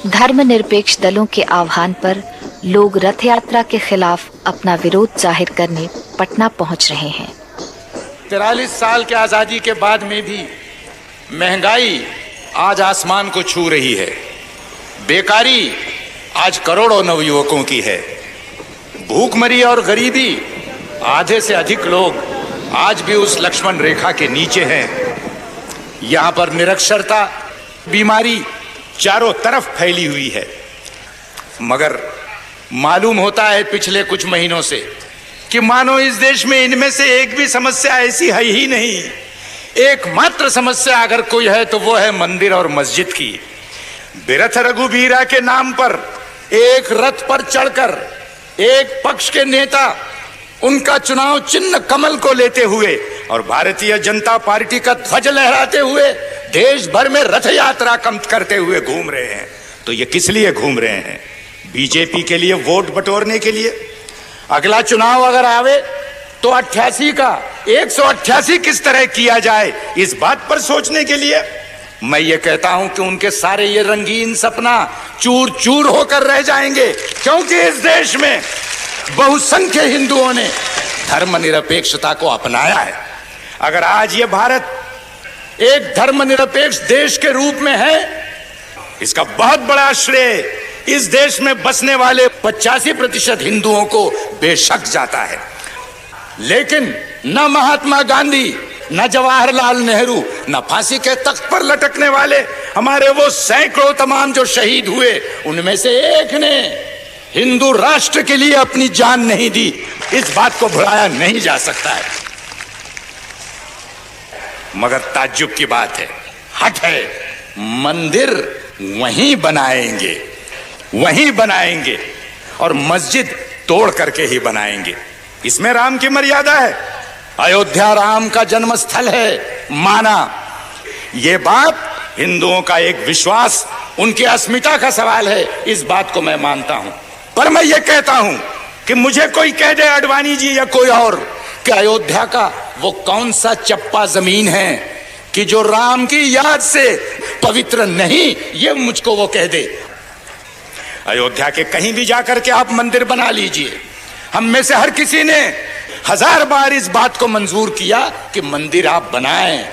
धर्मनिरपेक्ष दलों के आह्वान पर लोग रथ यात्रा के खिलाफ अपना विरोध जाहिर करने पटना पहुंच रहे हैं। 43 साल के आजादी के बाद में भी महंगाई आज आसमान को छू रही है। बेकारी आज करोड़ों नवयुवकों की है। भूखमरी और गरीबी, आधे से अधिक लोग आज भी उस लक्ष्मण रेखा के नीचे हैं। यहाँ पर निरक्षरता, बीमारी चारों तरफ फैली हुई है। मगर मालूम होता है पिछले कुछ महीनों से कि मानो इस देश में इनमें से एक भी समस्या ऐसी है ही नहीं। एकमात्र समस्या अगर कोई है तो वो है मंदिर और मस्जिद की। बिरथ रघुबीरा के नाम पर एक रथ पर चढ़कर एक पक्ष के नेता उनका चुनाव चिन्ह कमल को लेते हुए और भारतीय जनता पार्टी का ध्वज लहराते हुए देश भर में रथ यात्रा करते हुए घूम रहे हैं। तो ये किस लिए घूम रहे हैं? बीजेपी के लिए वोट बटोरने के लिए। अगला चुनाव अगर आवे तो 88 का 188 किस तरह किया जाए, इस बात पर सोचने के लिए। मैं ये कहता हूं कि उनके सारे ये रंगीन सपना चूर चूर होकर रह जाएंगे, क्योंकि इस देश में बहुसंख्य हिंदुओं ने धर्मनिरपेक्षता को अपनाया है। अगर आज ये भारत एक धर्मनिरपेक्ष देश के रूप में है, इसका बहुत बड़ा श्रेय इस देश में बसने वाले 85% हिंदुओं को बेशक जाता है। लेकिन न महात्मा गांधी, न जवाहरलाल नेहरू, न फांसी के तख्त पर लटकने वाले हमारे वो सैकड़ों तमाम जो शहीद हुए, उनमें से एक ने हिंदू राष्ट्र के लिए अपनी जान नहीं दी। इस बात को भुलाया नहीं जा सकता है। मगर ताज्जुब की बात है, हट है, मंदिर वहीं बनाएंगे और मस्जिद तोड़ करके ही बनाएंगे। इसमें राम की मर्यादा है। अयोध्या राम का जन्म स्थल है, माना। यह बात हिंदुओं का एक विश्वास, उनकी अस्मिता का सवाल है, इस बात को मैं मानता हूं। पर मैं ये कहता हूं कि मुझे कोई कह दे, अडवाणी जी या कोई और, कि अयोध्या का वो कौन सा चप्पा जमीन है कि जो राम की याद से पवित्र नहीं, ये मुझको वो कह दे। अयोध्या के कहीं भी जाकर के आप मंदिर बना लीजिए। हम में से हर किसी ने 1000 बार इस बात को मंजूर किया कि मंदिर आप बनाएं,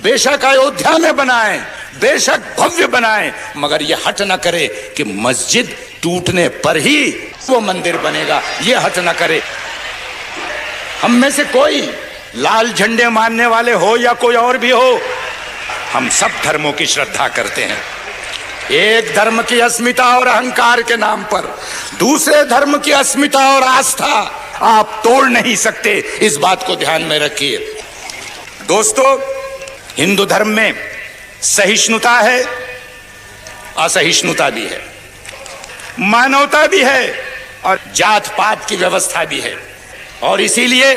बेशक अयोध्या में बनाएं, बेशक भव्य बनाएं, मगर यह हट न करे कि मस्जिद टूटने पर ही वो मंदिर बनेगा। ये हट न करे। हम में से कोई लाल झंडे मानने वाले हो या कोई और भी हो, हम सब धर्मों की श्रद्धा करते हैं। एक धर्म की अस्मिता और अहंकार के नाम पर दूसरे धर्म की अस्मिता और आस्था आप तोड़ नहीं सकते। इस बात को ध्यान में रखिए। दोस्तों, हिंदू धर्म में सहिष्णुता है, असहिष्णुता भी है, मानवता भी है और जात पात की व्यवस्था भी है। और इसीलिए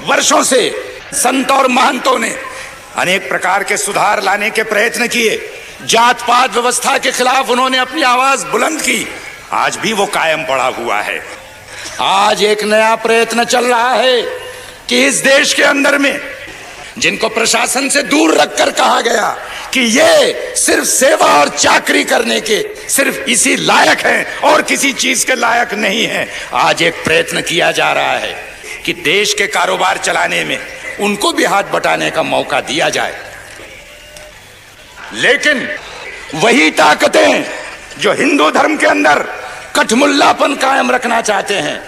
वर्षों से संत और महंतों ने अनेक प्रकार के सुधार लाने के प्रयत्न किए। जात पात व्यवस्था के खिलाफ उन्होंने अपनी आवाज बुलंद की। आज भी वो कायम पड़ा हुआ है। आज एक नया प्रयत्न चल रहा है कि इस देश के अंदर में जिनको प्रशासन से दूर रखकर कहा गया कि ये सिर्फ सेवा और चाकरी करने के सिर्फ इसी लायक हैं और किसी चीज के लायक नहीं हैं, आज एक प्रयत्न किया जा रहा है कि देश के कारोबार चलाने में उनको भी हाथ बटाने का मौका दिया जाए। लेकिन वही ताकतें जो हिंदू धर्म के अंदर कठमुल्लापन कायम रखना चाहते हैं,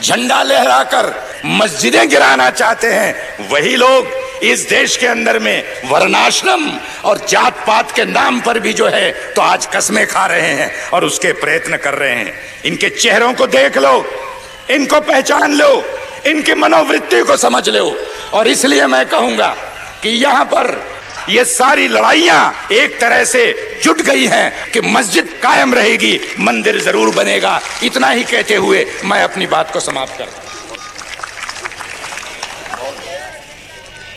झंडा लहराकर मस्जिदें गिराना चाहते हैं, वही लोग इस देश के अंदर में वर्णाश्रम और जात पात के नाम पर भी जो है तो आज कस्में खा रहे हैं और उसके प्रयत्न कर रहे हैं। इनके चेहरों को देख लो, इनको पहचान लो, इनकी मनोवृत्ति को समझ लो। और इसलिए मैं कहूंगा कि यहां पर ये सारी लड़ाइयां एक तरह से जुट गई हैं कि मस्जिद कायम रहेगी, मंदिर जरूर बनेगा। इतना ही कहते हुए मैं अपनी बात को समाप्त करता हूं।